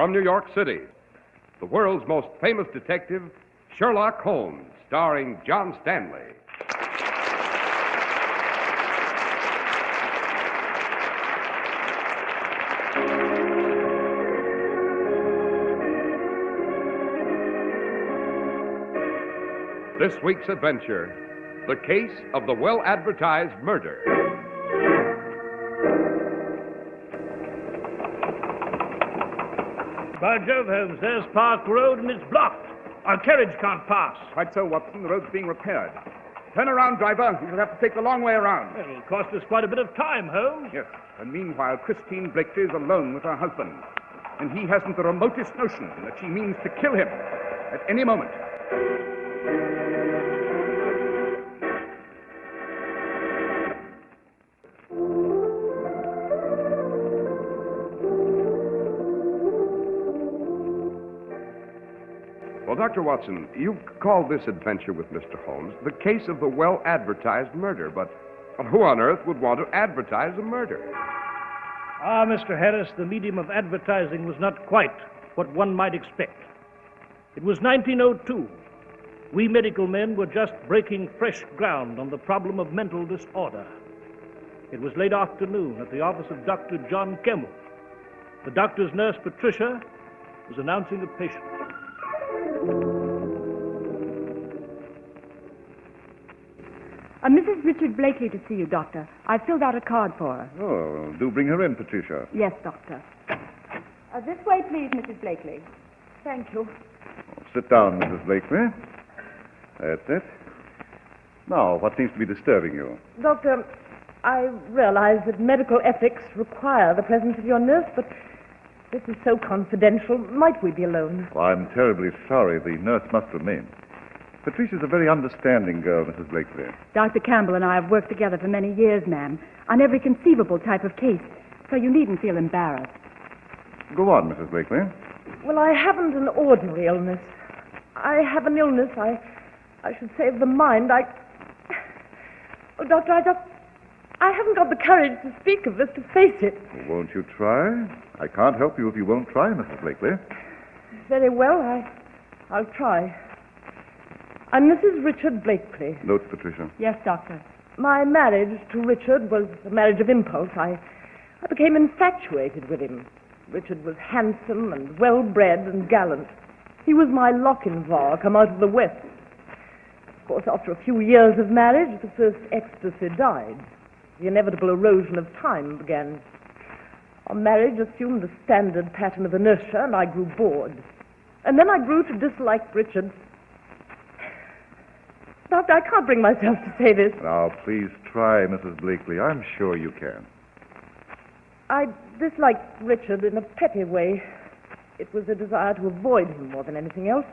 from New York City, the world's most famous detective, Sherlock Holmes, starring John Stanley. This week's adventure, the case of the well-advertised murder. By Jove, Holmes, there's Park Road and it's blocked. Our carriage can't pass. Quite so, Watson. The road's being repaired. Turn around, driver. You'll have to take the long way around. It'll cost us quite a bit of time, Holmes. Yes, and meanwhile, Christine Blakely is alone with her husband. And he hasn't the remotest notion that she means to kill him at any moment. Well, Dr. Watson, you've called this adventure with Mr. Holmes the case of the well-advertised murder, but who on earth would want to advertise a murder? Ah, Mr. Harris, the medium of advertising was not quite what one might expect. It was 1902. We medical men were just breaking fresh ground on the problem of mental disorder. It was late afternoon at the office of Dr. John Kemmel. The doctor's nurse, Patricia, was announcing a patient. Mrs. Richard Blakely to see you, Doctor. I filled out a card for her. Oh, do bring her in, Patricia. Yes, Doctor. This way, please, Mrs. Blakely. Thank you. Oh, sit down, Mrs. Blakely. That's it. Now, what seems to be disturbing you? Doctor, I realize that medical ethics require the presence of your nurse, but this is so confidential. Might we be alone? Well, I'm terribly sorry. The nurse must remain. Patricia's a very understanding girl, Mrs. Blakely. Dr. Campbell and I have worked together for many years, ma'am, on every conceivable type of case, so you needn't feel embarrassed. Go on, Mrs. Blakely. Well, I haven't an ordinary illness. I have an illness, I should say, of the mind. Oh, Doctor, I haven't got the courage to speak of this, to face it. Well, won't you try? I can't help you if you won't try, Mrs. Blakely. Very well, I'll try. I'm Mrs. Richard Blakely. Notes, Patricia. Yes, Doctor. My marriage to Richard was a marriage of impulse. I became infatuated with him. Richard was handsome and well-bred and gallant. He was my Lochinvar come out of the West. Of course, after a few years of marriage, the first ecstasy died. The inevitable erosion of time began. Our marriage assumed the standard pattern of inertia, and I grew bored. And then I grew to dislike Richard. Doctor, I can't bring myself to say this. Now, please try, Mrs. Blakely. I'm sure you can. I disliked Richard in a petty way. It was a desire to avoid him more than anything else.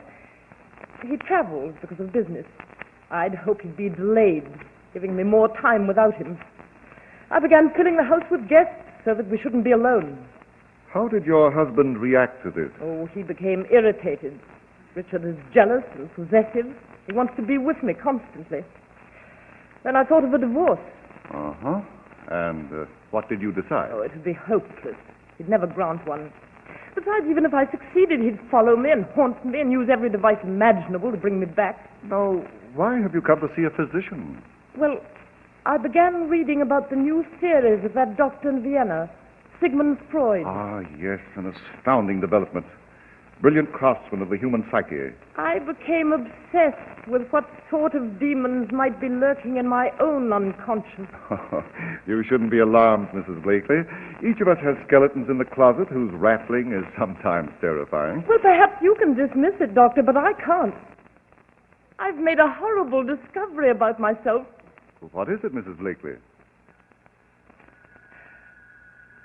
He traveled because of business. I'd hoped he'd be delayed, giving me more time without him. I began filling the house with guests so that we shouldn't be alone. How did your husband react to this? Oh, he became irritated. Richard is jealous and possessive. He wants to be with me constantly. Then I thought of a divorce. Uh-huh. And what did you decide? Oh, it would be hopeless. He'd never grant one. Besides, even if I succeeded, he'd follow me and haunt me and use every device imaginable to bring me back. Now, why have you come to see a physician? Well, I began reading about the new theories of that doctor in Vienna, Sigmund Freud. Ah, yes, an astounding development. Brilliant craftsman of the human psyche. I became obsessed with what sort of demons might be lurking in my own unconscious. You shouldn't be alarmed, Mrs. Blakely. Each of us has skeletons in the closet whose rattling is sometimes terrifying. Well, perhaps you can dismiss it, Doctor, but I can't. I've made a horrible discovery about myself. What is it, Mrs. Blakely?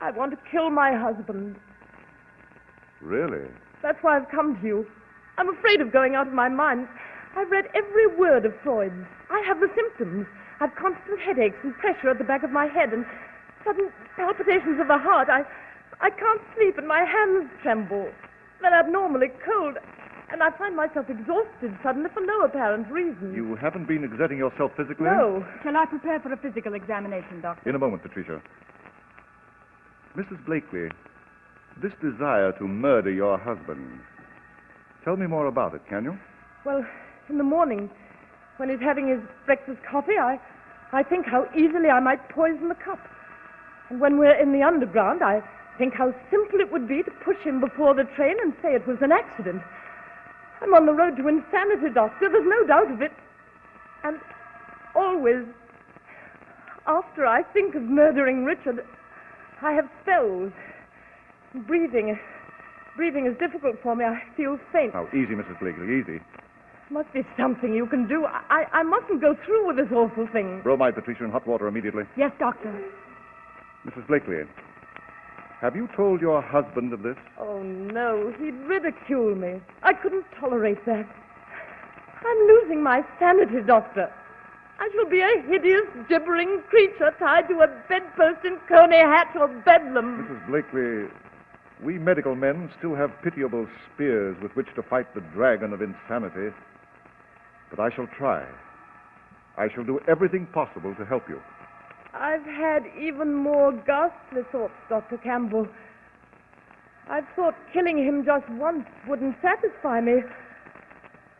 I want to kill my husband. Really? That's why I've come to you. I'm afraid of going out of my mind. I've read every word of Freud's. I have the symptoms. I've constant headaches and pressure at the back of my head and sudden palpitations of the heart. I can't sleep and my hands tremble. They're abnormally cold. And I find myself exhausted suddenly for no apparent reason. You haven't been exerting yourself physically? No. Shall I prepare for a physical examination, Doctor? In a moment, Patricia. Mrs. Blakely, This desire to murder your husband. Tell me more about it, can you? Well, in the morning, when he's having his breakfast coffee, I think how easily I might poison the cup. And when we're in the underground, I think how simple it would be to push him before the train and say it was an accident. I'm on the road to insanity, Doctor. There's no doubt of it. And always, after I think of murdering Richard, I have spells. Breathing is difficult for me. I feel faint. Now, easy, Mrs. Blakely, easy. Must be something you can do. I mustn't go through with this awful thing. Bromide, Patricia, in hot water immediately. Yes, Doctor. Mrs. Blakely, have you told your husband of this? Oh, no. He'd ridicule me. I couldn't tolerate that. I'm losing my sanity, Doctor. I shall be a hideous, gibbering creature tied to a bedpost in Coney Hatch or Bedlam. Mrs. Blakely, we medical men still have pitiable spears with which to fight the dragon of insanity. But I shall try. I shall do everything possible to help you. I've had even more ghastly thoughts, Dr. Campbell. I've thought killing him just once wouldn't satisfy me.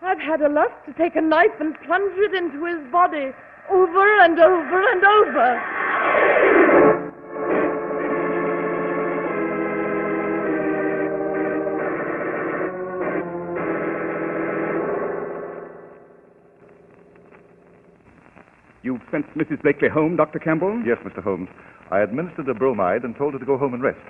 I've had a lust to take a knife and plunge it into his body over and over and over. You've sent Mrs. Blakely home, Dr. Campbell? Yes, Mr. Holmes. I administered a bromide and told her to go home and rest.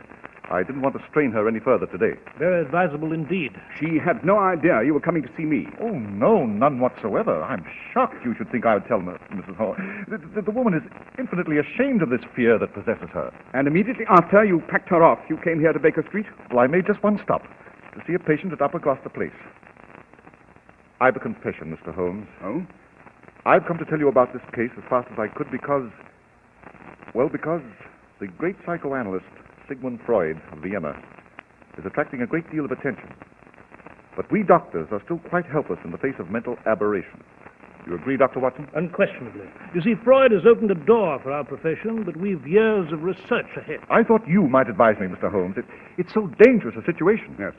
I didn't want to strain her any further today. Very advisable indeed. She had no idea you were coming to see me. Oh, no, none whatsoever. I'm shocked you should think I would tell Mrs. Holmes. The woman is infinitely ashamed of this fear that possesses her. And immediately after you packed her off, you came here to Baker Street? Well, I made just one stop, to see a patient at Upper Gloucester Place. I've a confession, Mr. Holmes. Oh? I've come to tell you about this case as fast as I could because the great psychoanalyst Sigmund Freud of Vienna is attracting a great deal of attention. But we doctors are still quite helpless in the face of mental aberration. You agree, Dr. Watson? Unquestionably. You see, Freud has opened a door for our profession, but we've years of research ahead. I thought you might advise me, Mr. Holmes. It's so dangerous a situation. Yes.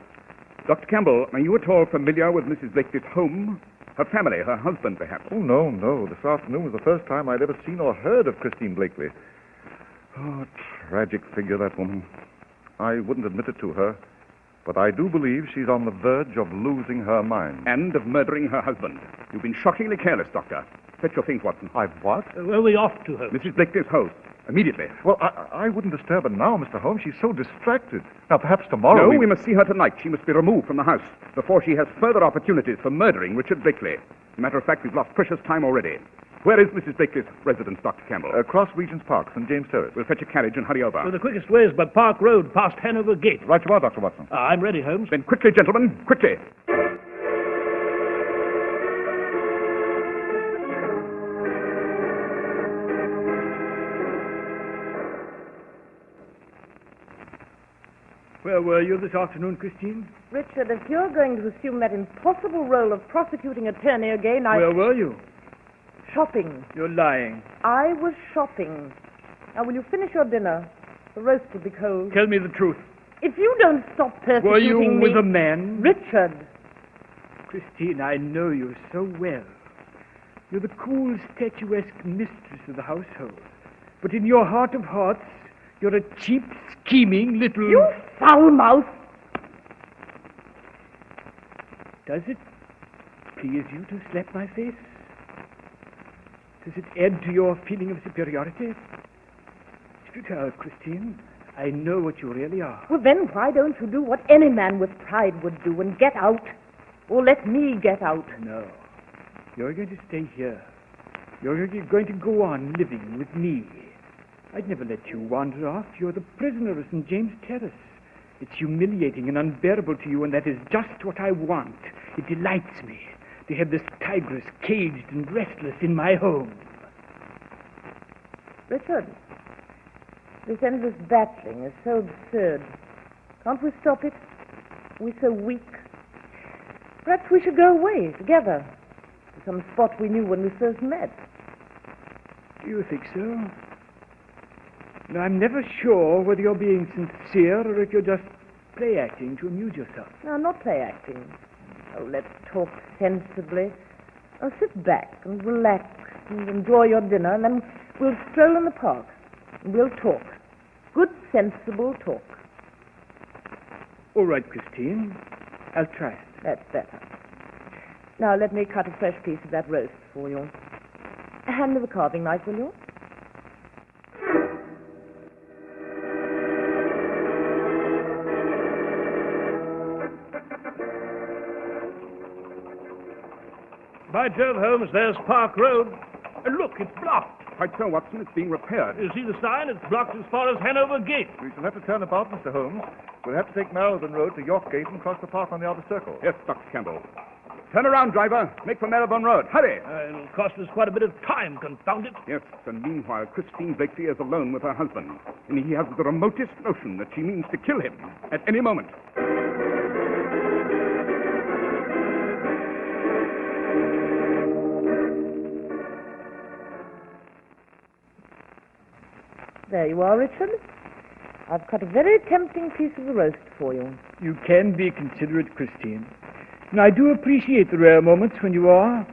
Dr. Campbell, are you at all familiar with Mrs. Blakely's home? Her family, her husband, perhaps? Oh, no. This afternoon was the first time I'd ever seen or heard of Christine Blakely. Oh, tragic figure, that woman. I wouldn't admit it to her, but I do believe she's on the verge of losing her mind. And of murdering her husband. You've been shockingly careless, Doctor. Fetch your things, Watson. I've what? Well, we're off to her. Mrs. Blakely's house. Immediately. Well, I wouldn't disturb her now, Mr. Holmes. She's so distracted. Now, perhaps tomorrow... No, we must see her tonight. She must be removed from the house before she has further opportunities for murdering Richard Blakely. As a matter of fact, we've lost precious time already. Where is Mrs. Blakely's residence, Dr. Campbell? Across Regent's Park, St. James Terrace. We'll fetch a carriage and hurry over. Well, the quickest way is by Park Road, past Hanover Gate. Right you are, Dr. Watson. I'm ready, Holmes. Then quickly, gentlemen, quickly. Where were you this afternoon, Christine? Richard, if you're going to assume that impossible role of prosecuting attorney again, Where were you? Shopping. You're lying. I was shopping. Now, will you finish your dinner? The roast will be cold. Tell me the truth. If you don't stop persecuting Were you me... with a man? Richard. Christine, I know you so well. You're the cool, statuesque mistress of the household. But in your heart of hearts, you're a cheap, scheming little... You foul mouth! Does it please you to slap my face? Does it add to your feeling of superiority? Speak out, Christine. I know what you really are. Well, then why don't you do what any man with pride would do and get out? Or let me get out? No. You're going to stay here. You're going to go on living with me. I'd never let you wander off. You're the prisoner of St. James Terrace. It's humiliating and unbearable to you, and that is just what I want. It delights me to have this tigress caged and restless in my home. Richard, this endless battling is so absurd. Can't we stop it? We're so weak. Perhaps we should go away together to some spot we knew when we first met. Do you think so? No, I'm never sure whether you're being sincere or if you're just play acting to amuse yourself. No, not play acting. Oh, let's talk sensibly. Oh, sit back and relax and enjoy your dinner, and then we'll stroll in the park. And we'll talk. Good, sensible talk. All right, Christine. I'll try it. That's better. Now, let me cut a fresh piece of that roast for you. Hand me the carving knife, will you? By Jove, Holmes, there's Park Road. And look, it's blocked. Quite so, Watson. It's being repaired. You see the sign? It's blocked as far as Hanover Gate. We shall have to turn about, Mr. Holmes. We'll have to take Marylebone Road to York Gate and cross the park on the outer circle. Yes, Dr. Campbell. Turn around, driver. Make for Marylebone Road. Hurry. It'll cost us quite a bit of time, confound it. Yes, and meanwhile, Christine Blakely is alone with her husband, and he has the remotest notion that she means to kill him at any moment. There you are, Richard. I've cut a very tempting piece of the roast for you. You can be considerate, Christine. And I do appreciate the rare moments when you are.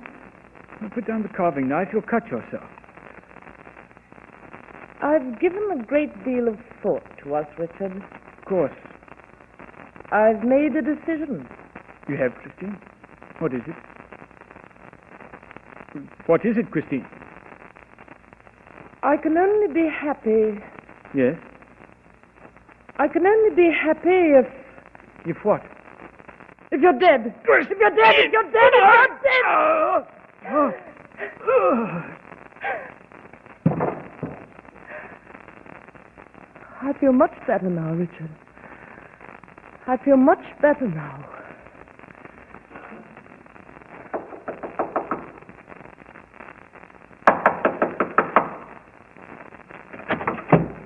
Now put down the carving knife. You'll cut yourself. I've given a great deal of thought to us, Richard. Of course. I've made a decision. You have, Christine? What is it? What is it, Christine? I can only be happy. Yes? I can only be happy if... If what? If you're dead. If you're dead, if you're dead, if you're dead! I feel much better now, Richard. I feel much better now.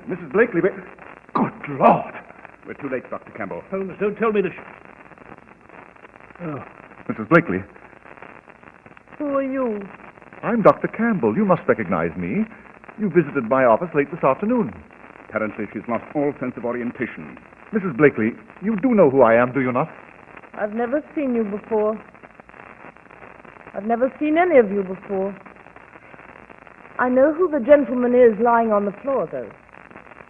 Mrs. Blakely, Good Lord! We're too late, Dr. Campbell. Holmes, don't tell me to... Oh. Mrs. Blakely, Who are you? I'm Dr. Campbell. You must recognize me. You visited my office late this afternoon. Apparently, she's lost all sense of orientation. Mrs. Blakely, you do know who I am, do you not? I've never seen you before. I've never seen any of you before. I know who the gentleman is lying on the floor, though.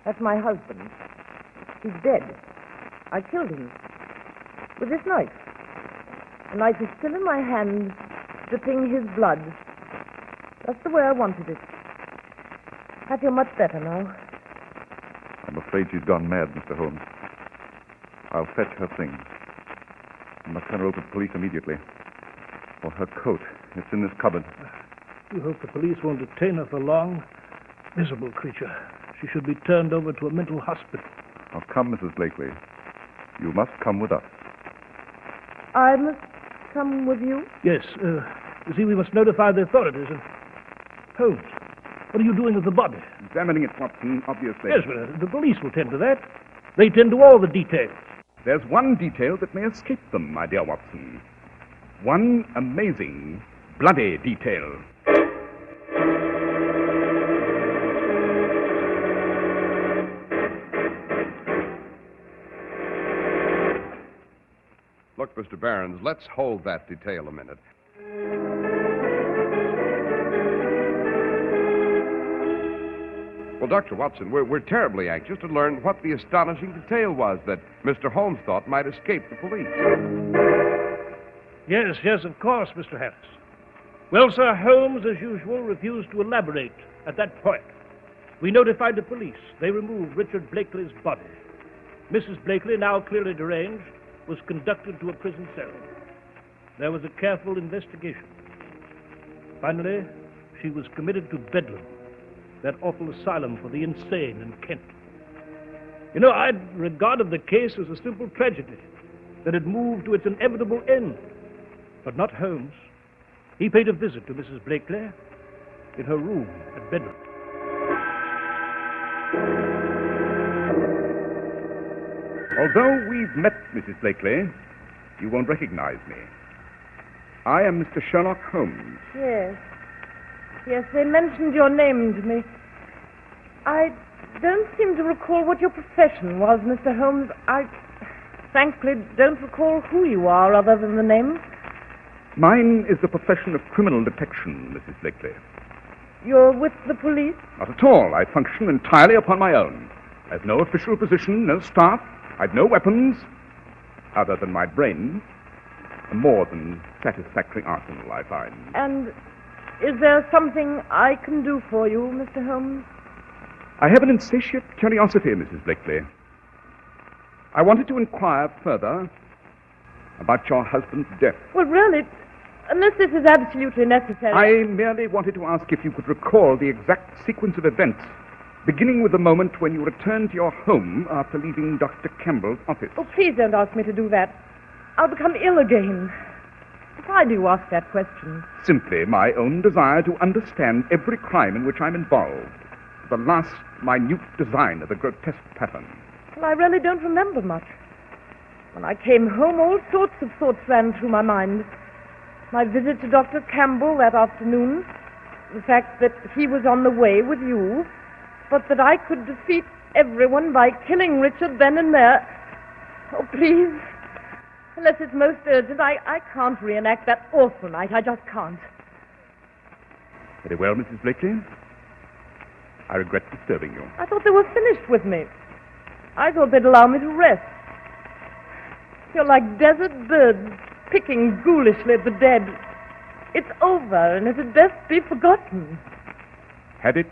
That's my husband. He's dead. I killed him. With this knife. The knife is still in my hand, dripping his blood. Just the way I wanted it. I feel much better now. I'm afraid she's gone mad, Mr. Holmes. I'll fetch her things. I must turn her over to the police immediately. Or her coat. It's in this cupboard. You hope the police won't detain her for long. Miserable creature. She should be turned over to a mental hospital. Now come, Mrs. Blakely. You must come with us. I must come with you? Yes, you see, we must notify the authorities. And Holmes, what are you doing with the body? Examining it, Watson, obviously. Yes, well, the police will tend to that. They tend to all the details. There's one detail that may escape them, my dear Watson. One amazing, bloody detail. Look, Mr. Barons, let's hold that detail a minute. Well, Dr. Watson, we're terribly anxious to learn what the astonishing detail was that Mr. Holmes thought might escape the police. Yes, of course, Mr. Harris. Well, Sir, Holmes, as usual, refused to elaborate at that point. We notified the police. They removed Richard Blakely's body. Mrs. Blakely, now clearly deranged, was conducted to a prison cell. There was a careful investigation. Finally, she was committed to Bedlam, that awful asylum for the insane in Kent. You know, I'd regarded the case as a simple tragedy that had moved to its inevitable end. But not Holmes. He paid a visit to Mrs. Blakely in her room at Bedlam. Although we've met, Mrs. Blakely, you won't recognize me. I am Mr. Sherlock Holmes. Yes, they mentioned your name to me. I don't seem to recall what your profession was, Mr. Holmes. frankly don't recall who you are other than the name. Mine is the profession of criminal detection, Mrs. Blakely. You're with the police? Not at all. I function entirely upon my own. I've no official position, no staff. I've no weapons, other than my brain. A more than satisfactory arsenal, I find. And is there something I can do for you, Mr. Holmes? I have an insatiate curiosity, Mrs. Blakely. I wanted to inquire further about your husband's death. Well, really, unless this is absolutely necessary. I merely wanted to ask if you could recall the exact sequence of events, beginning with the moment when you returned to your home after leaving Dr. Campbell's office. Oh, please don't ask me to do that. I'll become ill again. Why do you ask that question? Simply my own desire to understand every crime in which I'm involved. The last minute design of the grotesque pattern. Well, I really don't remember much. When I came home, all sorts of thoughts ran through my mind. My visit to Dr. Campbell that afternoon, the fact that he was on the way with you, but that I could defeat everyone by killing Richard then and there. Oh, please, unless it's most urgent, I can't reenact that awful night. I just can't. Very well, Mrs. Blakely. I regret disturbing you. I thought they were finished with me. I thought they'd allow me to rest. You're like desert birds picking ghoulishly at the dead. It's over, and it had best be forgotten. Had it,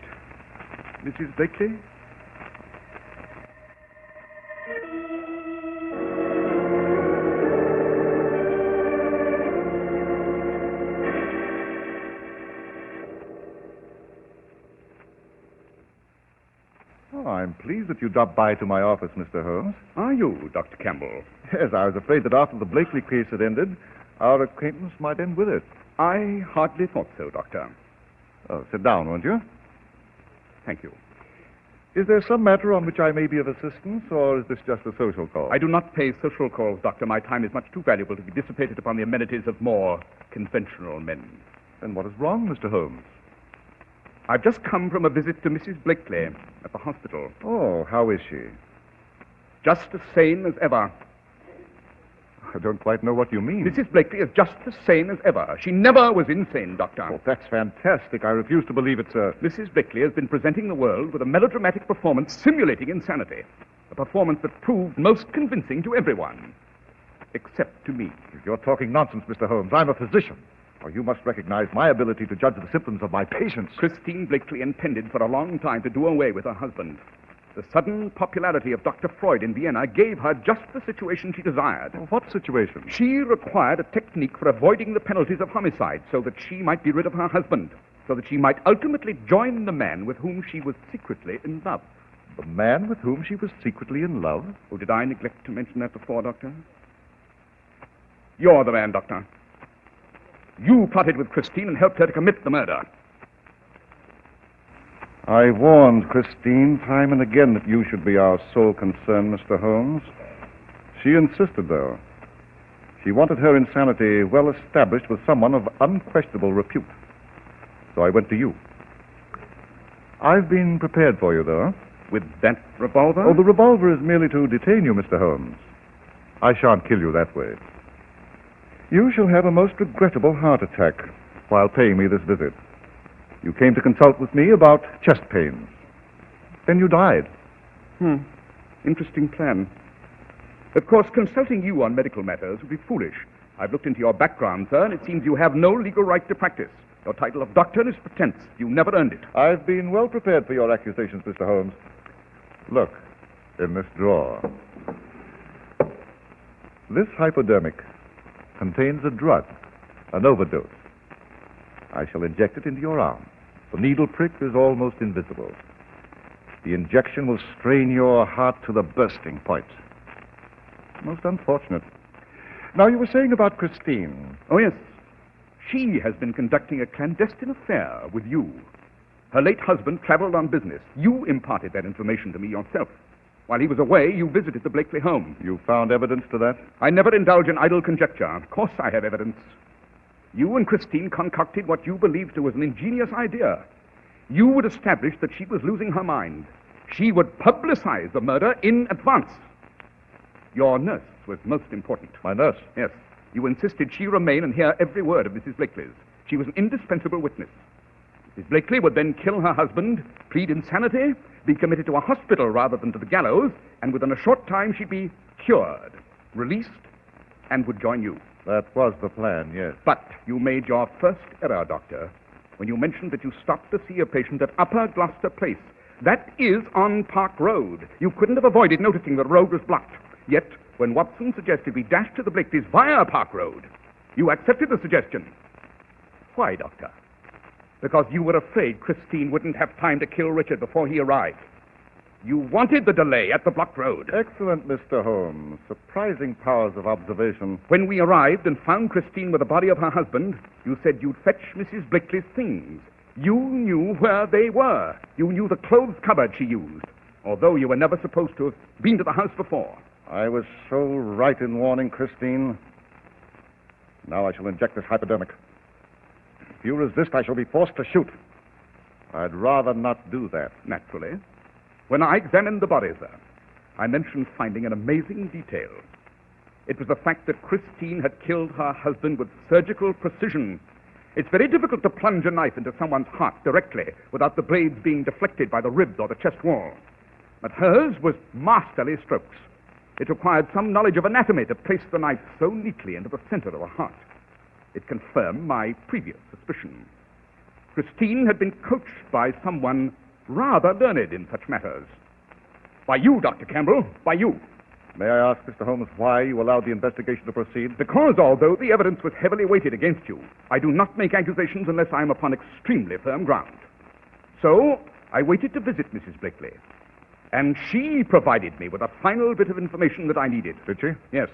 Mrs. Blakely? Oh, I'm pleased that you dropped by to my office, Mr. Holmes. Are you, Dr. Campbell? Yes, I was afraid that after the Blakely case had ended, our acquaintance might end with it. I hardly thought so, Doctor. Oh, sit down, won't you? Thank you. Is there some matter on which I may be of assistance, or is this just a social call? I do not pay social calls, Doctor. My time is much too valuable to be dissipated upon the amenities of more conventional men. Then what is wrong, Mr. Holmes? I've just come from a visit to Mrs. Blakely at the hospital. Oh, how is she? Just as sane as ever. I don't quite know what you mean. Mrs. Blakely is just as sane as ever. She never was insane, Doctor. Oh, that's fantastic. I refuse to believe it, sir. Mrs. Blakely has been presenting the world with a melodramatic performance simulating insanity. A performance that proved most convincing to everyone. Except to me. You're talking nonsense, Mr. Holmes. I'm a physician. Oh, you must recognize my ability to judge the symptoms of my patients. Christine Blakely intended for a long time to do away with her husband. The sudden popularity of Dr. Freud in Vienna gave her just the situation she desired. Oh, what situation? She required a technique for avoiding the penalties of homicide so that she might be rid of her husband, so that she might ultimately join the man with whom she was secretly in love. The man with whom she was secretly in love? Oh, did I neglect to mention that before, Doctor? You're the man, Doctor. You plotted with Christine and helped her to commit the murder. I warned Christine time and again that you should be our sole concern, Mr. Holmes. She insisted, though. She wanted her insanity well established with someone of unquestionable repute. So I went to you. I've been prepared for you, though. With that revolver? Oh, the revolver is merely to detain you, Mr. Holmes. I shan't kill you that way. You shall have a most regrettable heart attack while paying me this visit. You came to consult with me about chest pains. Then you died. Interesting plan. Of course, consulting you on medical matters would be foolish. I've looked into your background, sir, and it seems you have no legal right to practice. Your title of doctor is pretense. You never earned it. I've been well prepared for your accusations, Mr. Holmes. Look, in this drawer. This hypodermic contains a drug, an overdose. I shall inject it into your arm. The needle prick is almost invisible. The injection will strain your heart to the bursting point. Most unfortunate. Now, you were saying about Christine. Oh, yes. She has been conducting a clandestine affair with you. Her late husband traveled on business. You imparted that information to me yourself. While he was away, you visited the Blakely home. You found evidence to that? I never indulge in idle conjecture. Of course I have evidence. You and Christine concocted what you believed was an ingenious idea. You would establish that she was losing her mind. She would publicize the murder in advance. Your nurse, was most important. My nurse? Yes. You insisted she remain and hear every word of Mrs. Blakely's. She was an indispensable witness. Mrs. Blakely would then kill her husband, plead insanity, be committed to a hospital rather than to the gallows, and within a short time she'd be cured, released, and would join you. That was the plan, yes. But you made your first error, Doctor, when you mentioned that you stopped to see a patient at Upper Gloucester Place. That is on Park Road. You couldn't have avoided noticing the road was blocked. Yet, when Watson suggested we dash to the Blakeleys via Park Road, you accepted the suggestion. Why, Doctor? Because you were afraid Christine wouldn't have time to kill Richard before he arrived. You wanted the delay at the blocked road. Excellent, Mr. Holmes. Surprising powers of observation. When we arrived and found Christine with the body of her husband, you said you'd fetch Mrs. Blakely's things. You knew where they were. You knew the clothes cupboard she used, although you were never supposed to have been to the house before. I was so right in warning Christine. Now I shall inject this hypodermic. If you resist, I shall be forced to shoot. I'd rather not do that. Naturally. When I examined the body, sir, I mentioned finding an amazing detail. It was the fact that Christine had killed her husband with surgical precision. It's very difficult to plunge a knife into someone's heart directly without the blades being deflected by the ribs or the chest wall. But hers was masterly strokes. It required some knowledge of anatomy to place the knife so neatly into the center of the heart. It confirmed my previous suspicion. Christine had been coached by someone rather learned in such matters. By you, Dr. Campbell, by you. May I ask, Mr. Holmes, why you allowed the investigation to proceed? Because although the evidence was heavily weighted against you, I do not make accusations unless I am upon extremely firm ground. So, I waited to visit Mrs. Blakely, and she provided me with a final bit of information that I needed. Did she? Yes.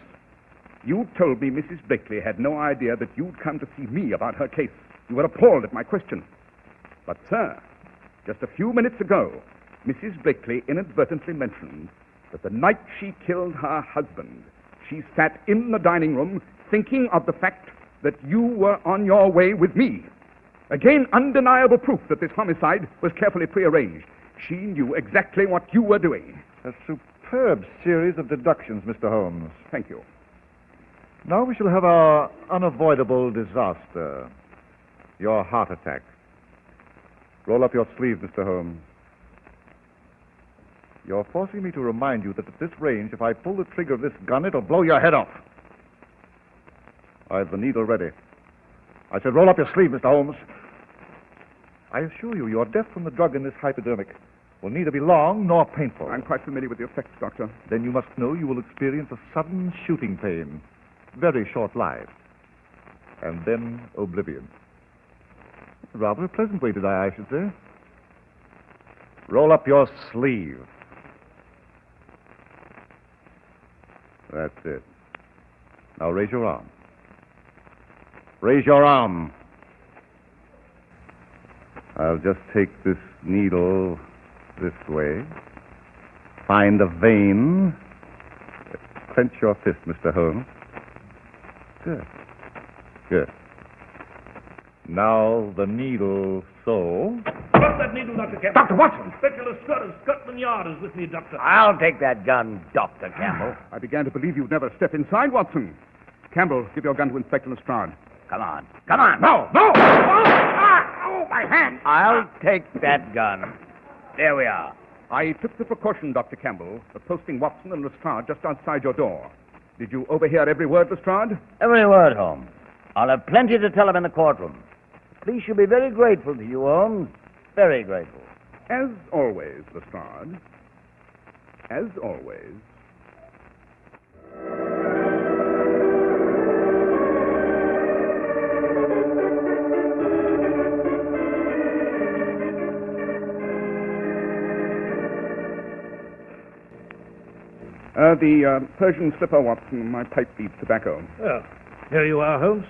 You told me Mrs. Blakely had no idea that you'd come to see me about her case. You were appalled at my question. But, sir, just a few minutes ago, Mrs. Blakely inadvertently mentioned that the night she killed her husband, she sat in the dining room thinking of the fact that you were on your way with me. Again, undeniable proof that this homicide was carefully prearranged. She knew exactly what you were doing. A superb series of deductions, Mr. Holmes. Thank you. Now we shall have our unavoidable disaster. Your heart attack. Roll up your sleeve, Mr. Holmes. You're forcing me to remind you that at this range, if I pull the trigger of this gun, it'll blow your head off. I have the needle ready. I said roll up your sleeve, Mr. Holmes. I assure you, your death from the drug in this hypodermic will neither be long nor painful. I'm quite familiar with the effects, Doctor. Then you must know you will experience a sudden shooting pain, very short-lived, and then oblivion. Rather a pleasant way to die, I should say. Roll up your sleeve. That's it. Now raise your arm. Raise your arm. I'll just take this needle this way. Find a vein. Clench your fist, Mr. Holmes. Good. Good. Now the needle so. Drop that needle, Dr. Campbell. Dr. Watson! Inspector Lestrade of Scotland Yard is with me, Doctor. I'll take that gun, Dr. Campbell. I began to believe you'd never step inside, Watson. Campbell, give your gun to Inspector Lestrade. Come on. Come on. No! No! Oh, my hand. I'll take that gun. There we are. I took the precaution, Dr. Campbell, of posting Watson and Lestrade just outside your door. Did you overhear every word, Lestrade? Every word, Holmes. I'll have plenty to tell him in the courtroom. The police should be very grateful to you, Holmes. Very grateful. As always, Lestrade. As always. The Persian slipper, Watson. My pipe beats tobacco. Well, here you are, Holmes.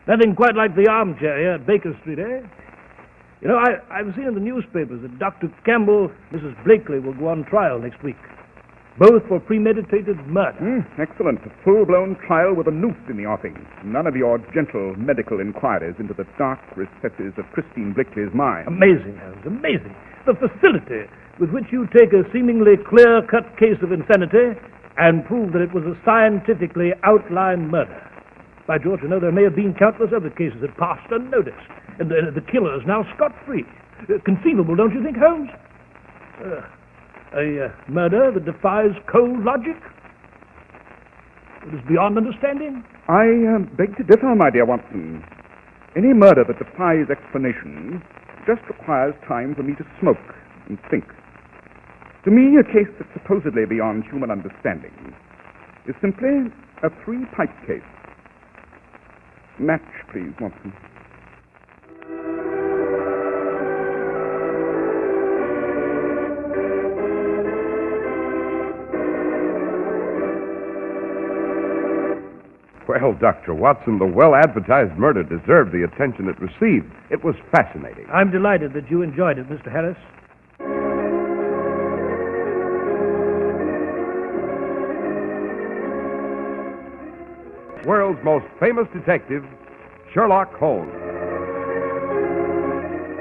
Nothing quite like the armchair here at Baker Street, eh? You know, I've seen in the newspapers that Dr. Campbell, Mrs. Blakely will go on trial next week. Both for premeditated murder. Excellent. A full-blown trial with a noose in the offing. None of your gentle medical inquiries into the dark recesses of Christine Blakely's mind. Amazing, Holmes, amazing. The facility with which you take a seemingly clear-cut case of insanity and prove that it was a scientifically outlined murder. By George, there may have been countless other cases that passed unnoticed, and the killer's now scot-free. Conceivable, don't you think, Holmes? A murder that defies cold logic? It is beyond understanding? I beg to differ, my dear Watson. Any murder that defies explanation just requires time for me to smoke and think. To me, a case that's supposedly beyond human understanding is simply a three-pipe case. Match, please, Watson. Well, Dr. Watson, the well-advertised murder deserved the attention it received. It was fascinating. I'm delighted that you enjoyed it, Mr. Harris. World's most famous detective, Sherlock Holmes.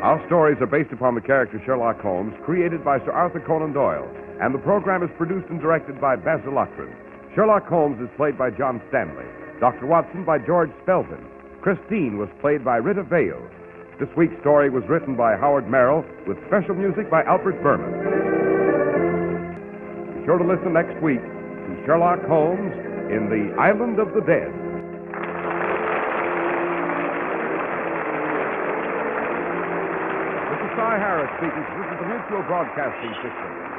Our stories are based upon the character Sherlock Holmes, created by Sir Arthur Conan Doyle, and the program is produced and directed by Basil Rathbone. Sherlock Holmes is played by John Stanley, Dr. Watson by George Spelton. Christine was played by Rita Vale. This week's story was written by Howard Merrill, with special music by Albert Berman. Be sure to listen next week to Sherlock Holmes in the Island of the Dead. This is Cy Harris speaking. This is the Mutual Broadcasting System.